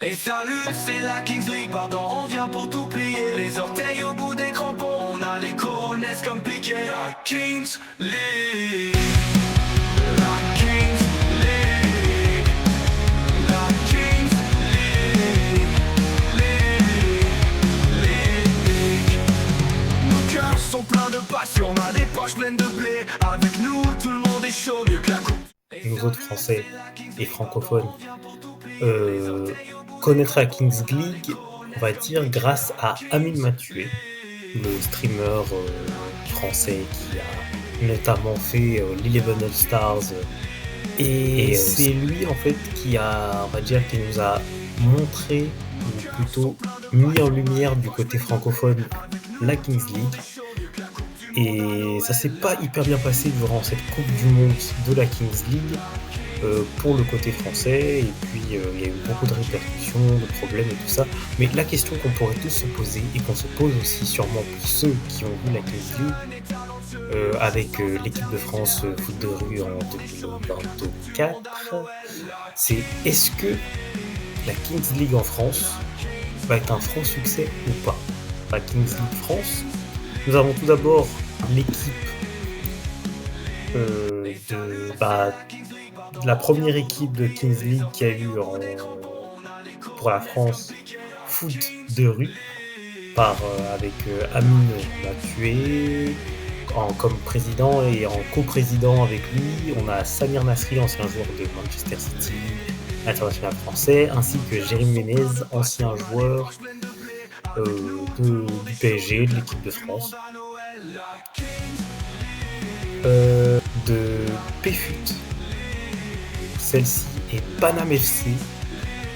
Et salut, c'est la Kings League, pardon, on vient pour tout plier. Les orteils au bout des crampons, on a les coronesses comme piqué. La Kings League, la Kings League, la Kings League, League. Nos cœurs sont pleins de passion, on a des poches pleines de blé. Avec nous, tout le monde est chaud, mieux que la coupe. Nous autres Français et francophones, connaître la Kings League, on va dire, grâce à Amine Mathieu, le streamer français qui a notamment fait l'Eleven All Stars. Et c'est lui, en fait, qui nous a montré, ou plutôt mis en lumière du côté francophone, la Kings League. Et ça s'est pas hyper bien passé durant cette Coupe du Monde de la Kings League pour le côté français, et puis il y a eu beaucoup de répercussions, de problèmes et tout ça. Mais la question qu'on pourrait tous se poser, et qu'on se pose aussi sûrement pour ceux qui ont vu la Kings League avec l'équipe de France foot de rue en 2024, c'est est-ce que la Kings League en France va être un franc succès ou pas? La Kings League France, nous avons tout d'abord l'équipe de la première équipe de Kings League qu'il y a eu pour la France, foot de rue, avec Amine Mathieu comme président, et en coprésident avec lui, on a Samir Nasri, ancien joueur de Manchester City, international français, ainsi que Jérémy Ménez, ancien joueur du PSG, de l'équipe de France. De PFUT, celle-ci est Panam FC.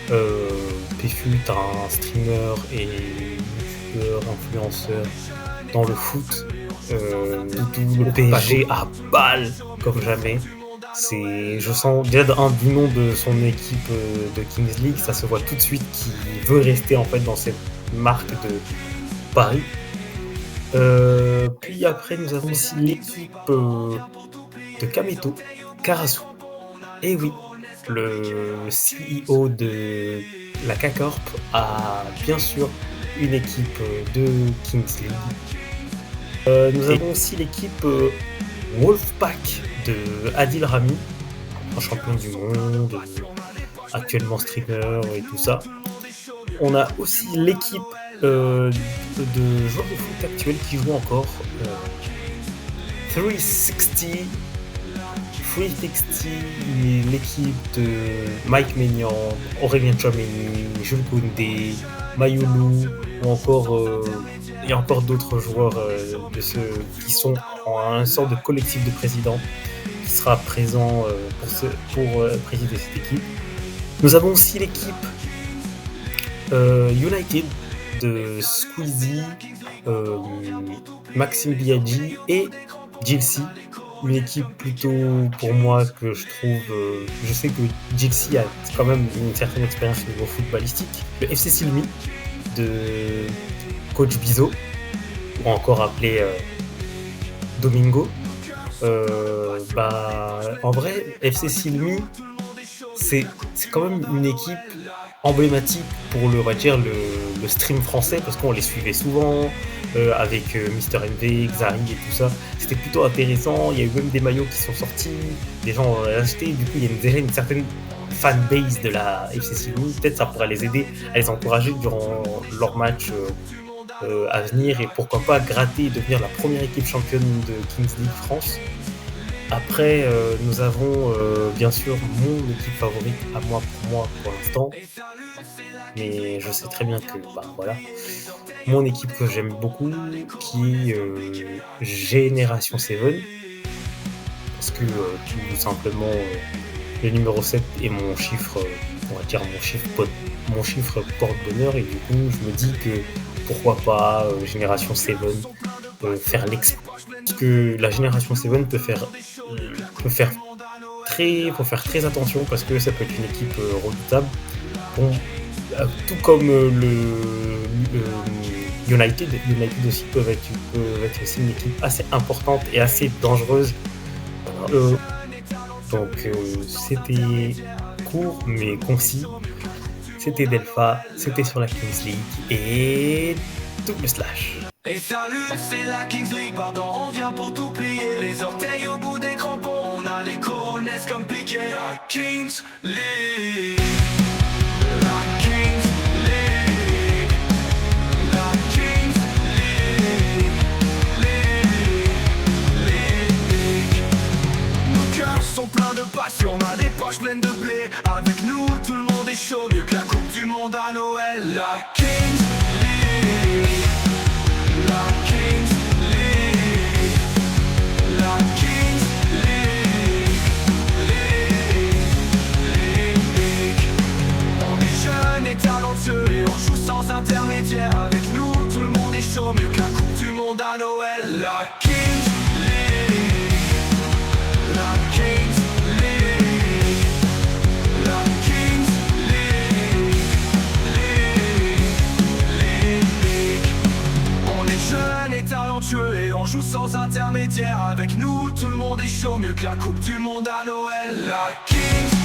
PFUT, un streamer et youtubeur, influenceur dans le foot. Le PSG à balle comme jamais. Je sens déjà du nom de son équipe de Kings League, ça se voit tout de suite qu'il veut rester en fait dans cette marque de Paris. Puis après, nous avons aussi l'équipe de Kameto, Karasu. Et oui, le CEO de la K-Corp a bien sûr une équipe de Kings League. Nous avons aussi l'équipe Wolfpack de Adil Rami, un champion du monde, actuellement streamer et tout ça. On a aussi l'équipe de joueurs de foot actuels qui jouent encore, 360, l'équipe de Mike Maignan, Aurélien Tchouaméni, Jules Koundé, Mayoulou, ou encore il y a encore d'autres joueurs de ceux qui sont en un sort de collectif de présidents qui sera présent pour présider cette équipe. Nous avons aussi l'équipe United de Squeezie, Maxime Biaggi et Gilsey, une équipe plutôt, pour moi, que je trouve... je sais que Gilsey a quand même une certaine expérience au niveau footballistique. Le FC Silmi de coach Bizot, ou encore appelé Domingo. En vrai, FC Silmi, c'est quand même une équipe emblématique pour le stream français, parce qu'on les suivait souvent avec Mister MV, Xari et tout ça. C'était plutôt intéressant. Il y a eu même des maillots qui sont sortis, des gens ont acheté. Du coup, il y a déjà une certaine fanbase de la FC Silmi. Peut-être ça pourrait les aider à les encourager durant leur match à venir, et pourquoi pas gratter et devenir la première équipe championne de Kings League France. Après, nous avons bien sûr mon équipe favorite à moi pour l'instant, mais je sais très bien que voilà, mon équipe que j'aime beaucoup, qui est Génération 7, parce que tout simplement le numéro 7 est mon chiffre, on va dire mon chiffre porte-bonheur, et du coup je me dis que pourquoi pas Génération 7 faire l'exploit, parce que la Génération 7 faut faire très attention, parce que ça peut être une équipe redoutable. Bon, tout comme United aussi peuvent être aussi une équipe assez importante et assez dangereuse. Donc c'était court mais concis. c'était Delpha, c'était sur la Kings League et double slash. Et salut, c'est la Kings League, pardon, on vient pour tout plier. Les orteils au bout des crampons, on a les coronets comme piqué. La Kings League, la Kings League, la Kings League, League. Nos cœurs sont pleins de passion, on a des poches pleines de blé. Avec nous, tout le monde est chaud, mieux que la Coupe du Monde à Noël. La Kings League, la Kings League, la Kings League, League. On est jeunes et talentueux et on joue sans intermédiaire. Avec nous, tout le monde est chaud, mieux que la Coupe du Monde à Noël. La Kings League, la Kings League, la Kings League, League. On est jeunes et talentueux et on joue sans intermédiaire. Avec nous, tout le monde est chaud, mieux que la Coupe du Monde à Noël. La Kings